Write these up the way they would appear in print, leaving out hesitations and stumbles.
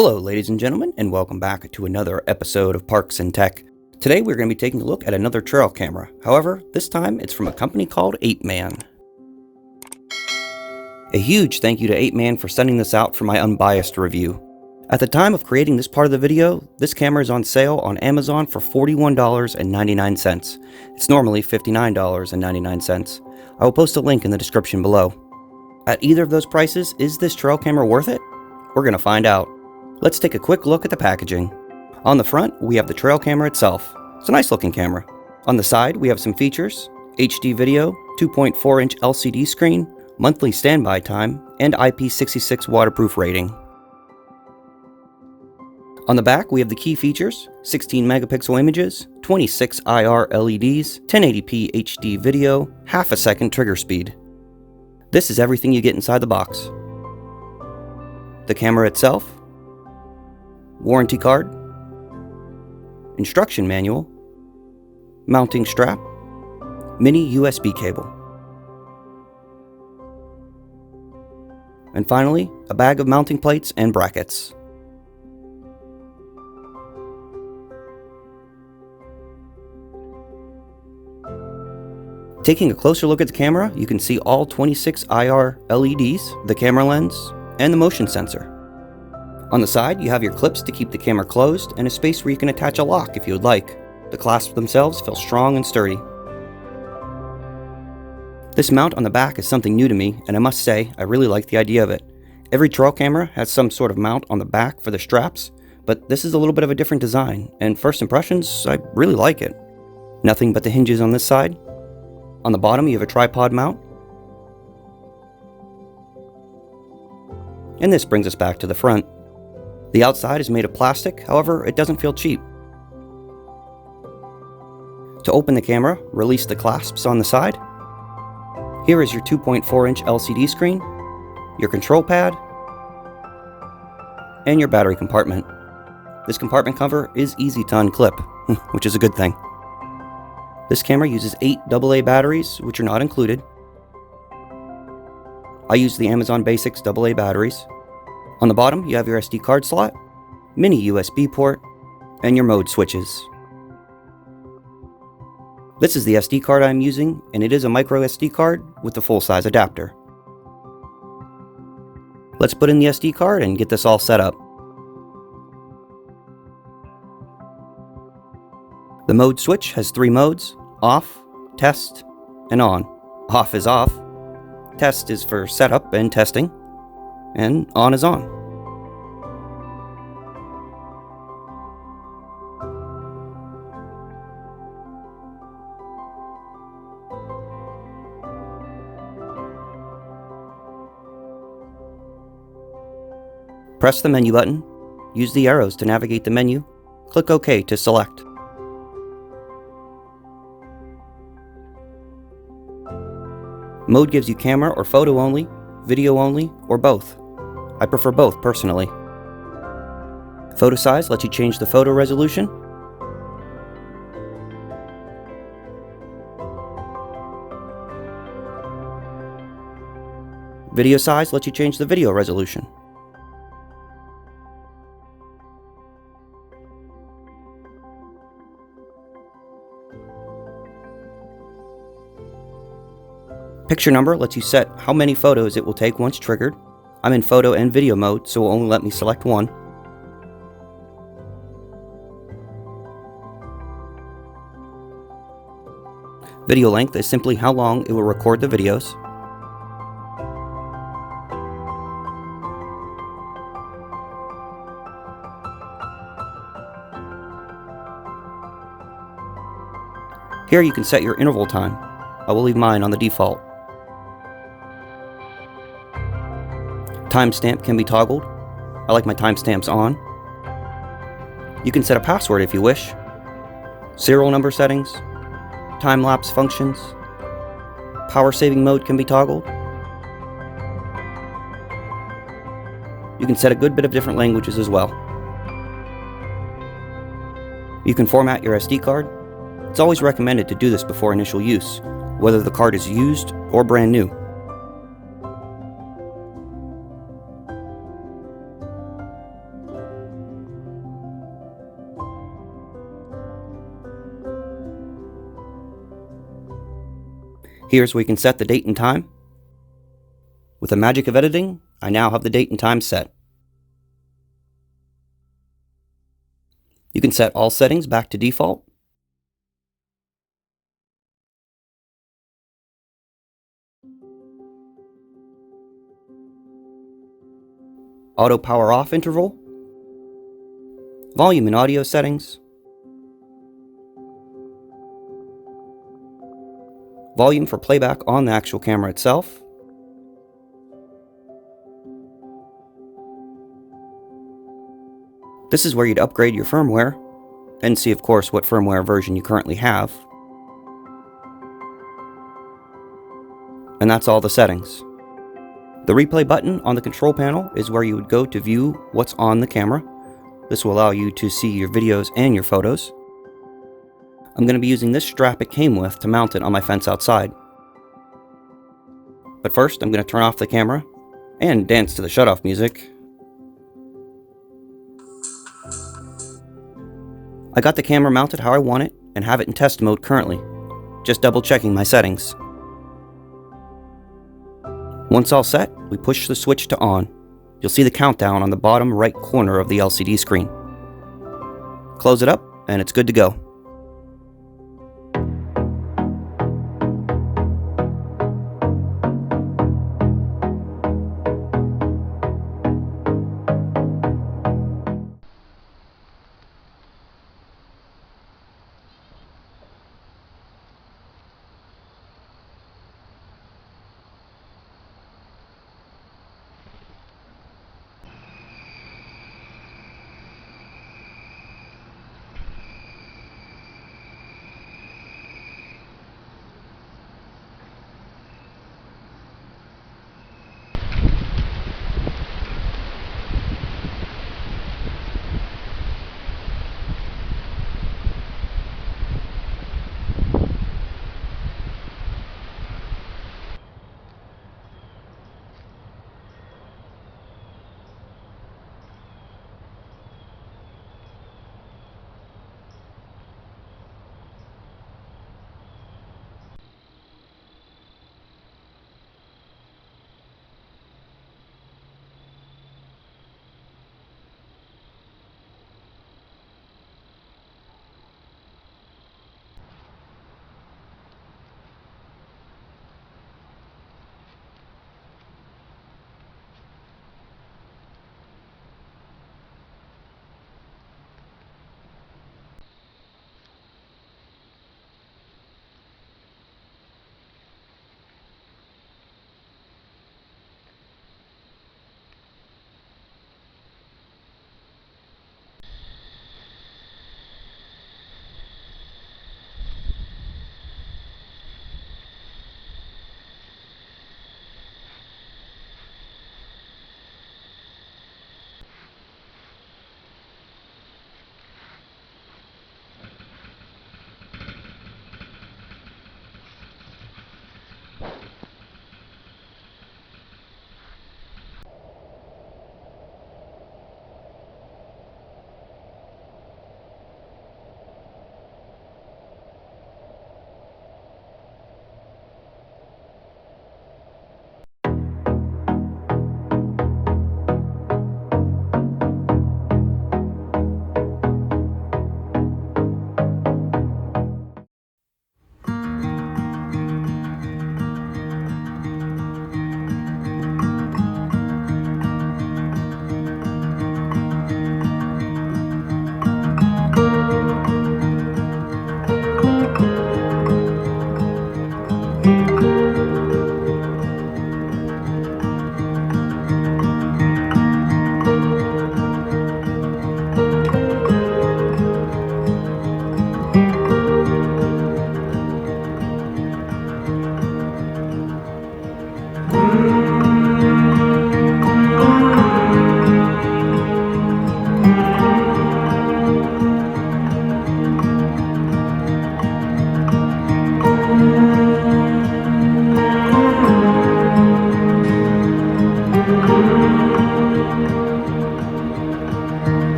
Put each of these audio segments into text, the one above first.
Hello ladies and gentlemen, and welcome back to another episode of Parks and Tech. Today we're going to be taking a look at another trail camera. However, this time it's from a company called Apeman. A huge thank you to Apeman for sending this out for my unbiased review. At the time of creating this part of the video, this camera is on sale on Amazon for $41.99. It's normally $59.99. I will post a link in the description below. At either of those prices, is this trail camera worth it? We're going to find out. Let's take a quick look at the packaging. On the front, we have the trail camera itself. It's a nice looking camera. On the side, we have some features: HD video, 2.4-inch LCD screen, monthly standby time, and IP66 waterproof rating. On the back, we have the key features: 16 megapixel images, 26 IR LEDs, 1080p HD video, half a second trigger speed. This is everything you get inside the box. The camera itself, warranty card, instruction manual, mounting strap, mini USB cable, and finally, a bag of mounting plates and brackets. Taking a closer look at the camera, you can see all 26 IR LEDs, the camera lens, and the motion sensor. On the side, you have your clips to keep the camera closed and a space where you can attach a lock if you would like. The clasps themselves feel strong and sturdy. This mount on the back is something new to me, and I must say, I really like the idea of it. Every trail camera has some sort of mount on the back for the straps, but this is a little bit of a different design, and first impressions, I really like it. Nothing but the hinges on this side. On the bottom, you have a tripod mount. And this brings us back to the front. The outside is made of plastic, however, it doesn't feel cheap. To open the camera, release the clasps on the side. Here is your 2.4-inch LCD screen, your control pad, and your battery compartment. This compartment cover is easy to unclip, which is a good thing. This camera uses 8 AA batteries, which are not included. I use the Amazon Basics AA batteries. On the bottom, you have your SD card slot, mini USB port, and your mode switches. This is the SD card I'm using, and it is a micro SD card with the full-size adapter. Let's put in the SD card and get this all set up. The mode switch has 3 modes: off, test, and on. Off is off, test is for setup and testing, and on is on. Press the menu button, use the arrows to navigate the menu, click OK to select. Mode gives you camera or photo only, video only, or both. I prefer both personally. Photo size lets you change the photo resolution. Video size lets you change the video resolution. Picture number lets you set how many photos it will take once triggered. I'm in photo and video mode, so it will only let me select one. Video length is simply how long it will record the videos. Here you can set your interval time. I will leave mine on the default. Timestamp can be toggled. I like my timestamps on. You can set a password if you wish. Serial number settings, time-lapse functions, power saving mode can be toggled. You can set a good bit of different languages as well. You can format your SD card. It's always recommended to do this before initial use, whether the card is used or brand new. Here's where you can set the date and time. With the magic of editing, I now have the date and time set. You can set all settings back to default. Auto power off interval. Volume and audio settings. Volume for playback on the actual camera itself. This is where you'd upgrade your firmware, and see of course what firmware version you currently have. And that's all the settings. The replay button on the control panel is where you would go to view what's on the camera. This will allow you to see your videos and your photos. I'm going to be using this strap it came with to mount it on my fence outside. But first I'm going to turn off the camera and dance to the shutoff music. I got the camera mounted how I want it and have it in test mode currently, just double checking my settings. Once all set, we push the switch to on. You'll see the countdown on the bottom right corner of the LCD screen. Close it up and it's good to go.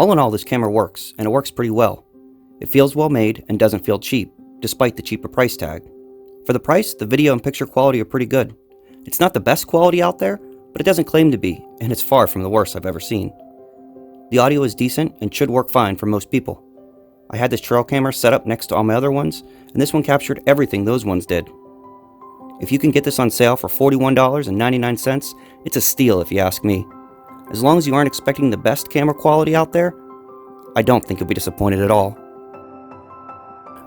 All in all, this camera works, and it works pretty well. It feels well made and doesn't feel cheap, despite the cheaper price tag. For the price, the video and picture quality are pretty good. It's not the best quality out there, but it doesn't claim to be, and it's far from the worst I've ever seen. The audio is decent and should work fine for most people. I had this trail camera set up next to all my other ones, and this one captured everything those ones did. If you can get this on sale for $41.99, it's a steal if you ask me. As long as you aren't expecting the best camera quality out there, I don't think you'll be disappointed at all.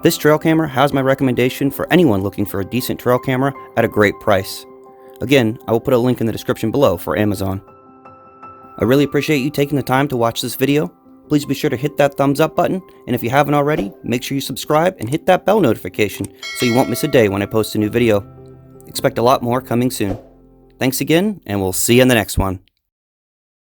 This trail camera has my recommendation for anyone looking for a decent trail camera at a great price. Again, I will put a link in the description below for Amazon. I really appreciate you taking the time to watch this video. Please be sure to hit that thumbs up button, and if you haven't already, make sure you subscribe and hit that bell notification so you won't miss a day when I post a new video. Expect a lot more coming soon. Thanks again, and we'll see you in the next one.